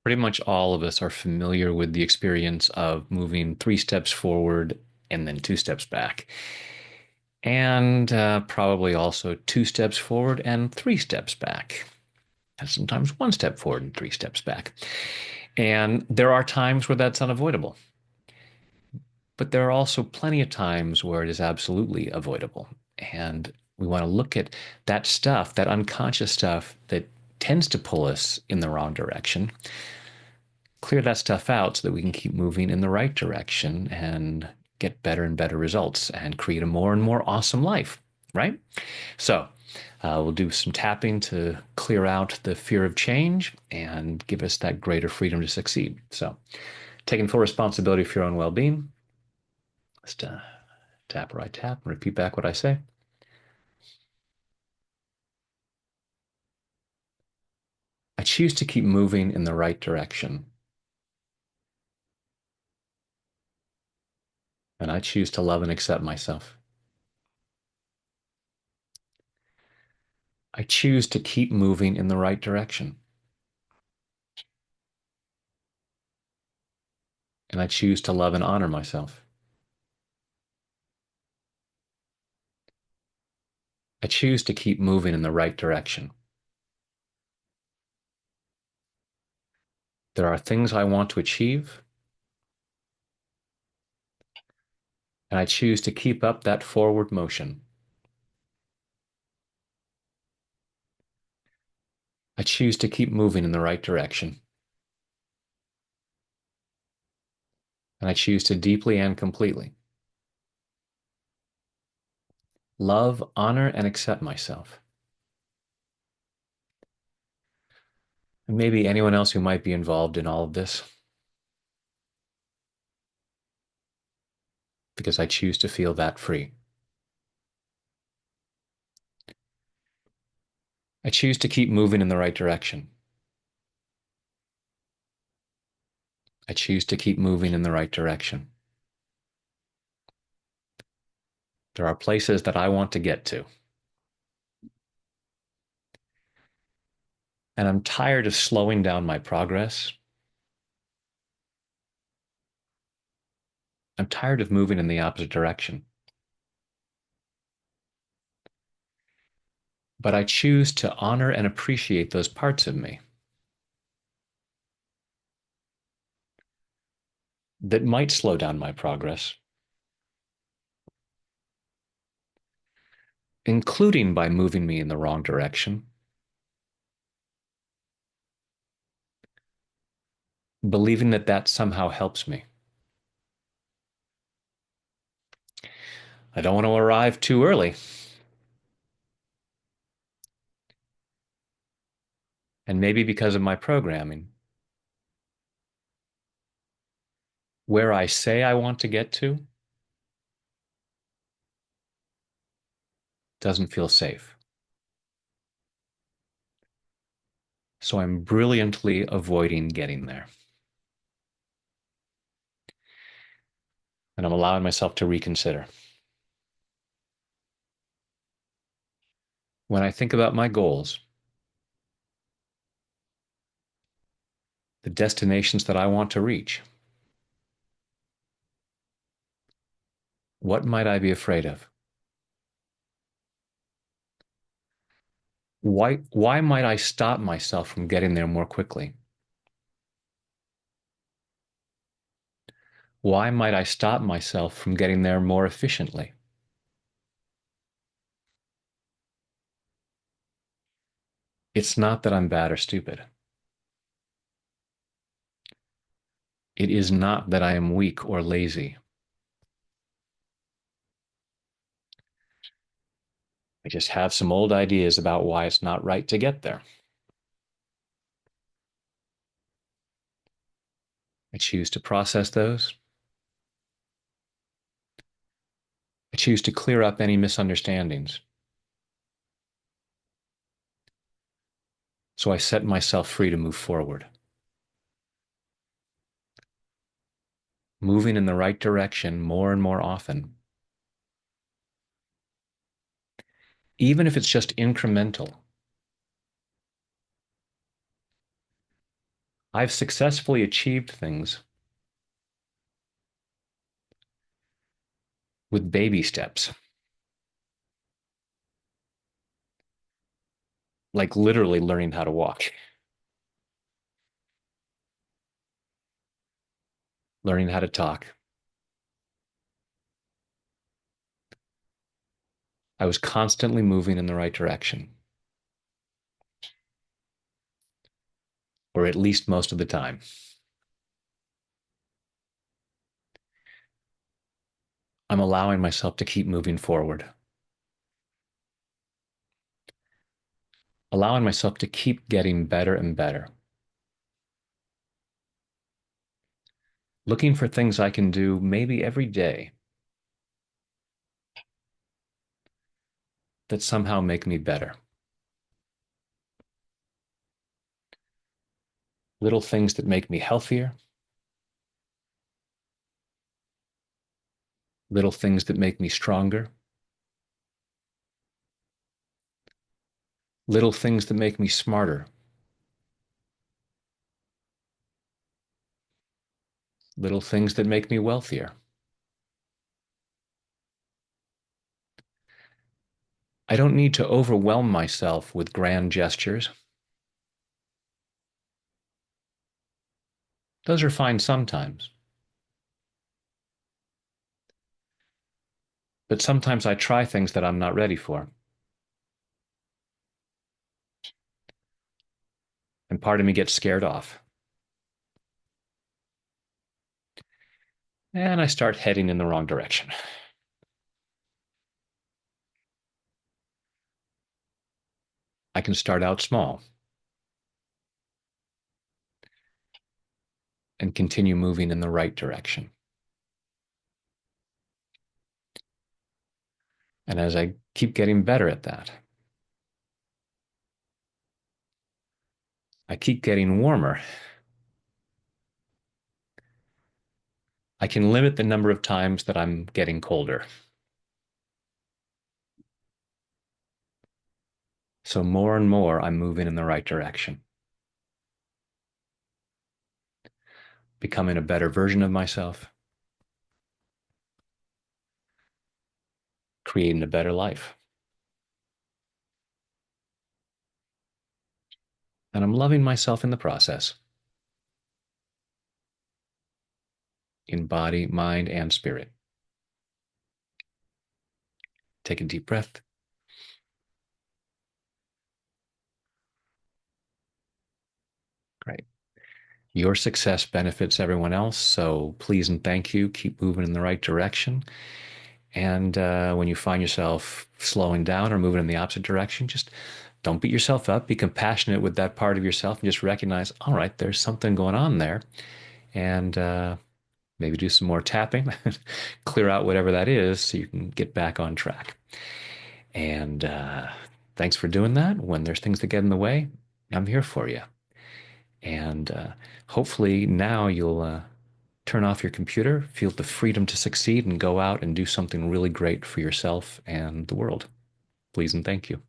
Pretty much all of us are familiar with the experience of moving 3 steps forward and then 2 steps back. And probably also 2 steps forward and 3 steps back. And sometimes 1 step forward and 3 steps back. And there are times where that's unavoidable. But there are also plenty of times where it is absolutely avoidable. And we want to look at that stuff, that unconscious stuff that tends to pull us in the wrong direction, clear that stuff out so that we can keep moving in the right direction and get better and better results and create a more and more awesome life, right? So, we'll do some tapping to clear out the fear of change and give us that greater freedom to succeed. So, taking full responsibility for your own well being, just tap where I tap and repeat back what I say. I choose to keep moving in the right direction, and I choose to love and accept myself. I choose to keep moving in the right direction, and I choose to love and honor myself. I choose to keep moving in the right direction. There are things I want to achieve, and I choose to keep up that forward motion. I choose to keep moving in the right direction, and I choose to deeply and completely love, honor, and accept myself. And maybe anyone else who might be involved in all of this, because I choose to feel that free. I choose to keep moving in the right direction. I choose to keep moving in the right direction. There are places that I want to get to, and I'm tired of slowing down my progress. I'm tired of moving in the opposite direction. But I choose to honor and appreciate those parts of me that might slow down my progress, including by moving me in the wrong direction, believing that that somehow helps me. I don't want to arrive too early. And maybe because of my programming, where I say I want to get to doesn't feel safe. So I'm brilliantly avoiding getting there. And I'm allowing myself to reconsider. When I think about my goals, the destinations that I want to reach, what might I be afraid of? Why might I stop myself from getting there more quickly? Why might I stop myself from getting there more efficiently? It's not that I'm bad or stupid. It is not that I am weak or lazy. I just have some old ideas about why it's not right to get there. I choose to process those. I choose to clear up any misunderstandings. So I set myself free to move forward, moving in the right direction more and more often, even if it's just incremental. I've successfully achieved things with baby steps, like literally learning how to walk, learning how to talk. I was constantly moving in the right direction, or at least most of the time. I'm allowing myself to keep moving forward, allowing myself to keep getting better and better, looking for things I can do maybe every day that somehow make me better. Little things that make me healthier, little things that make me stronger, little things that make me smarter, little things that make me wealthier. I don't need to overwhelm myself with grand gestures. Those are fine sometimes, but sometimes I try things that I'm not ready for. And part of me gets scared off. And I start heading in the wrong direction. I can start out small and continue moving in the right direction. And as I keep getting better at that, I keep getting warmer. I can limit the number of times that I'm getting colder. So more and more, I'm moving in the right direction, becoming a better version of myself, creating a better life. And I'm loving myself in the process, in body, mind, and spirit. Take a deep breath. Great. Your success benefits everyone else. So please and thank you. Keep moving in the right direction. And when you find yourself slowing down or moving in the opposite direction, just don't beat yourself up. Be compassionate with that part of yourself and just recognize, all right, there's something going on there. And maybe do some more tapping, clear out whatever that is so you can get back on track. And thanks for doing that. When there's things that get in the way, I'm here for you. And hopefully now you'll turn off your computer, feel the freedom to succeed, and go out and do something really great for yourself and the world. Please and thank you.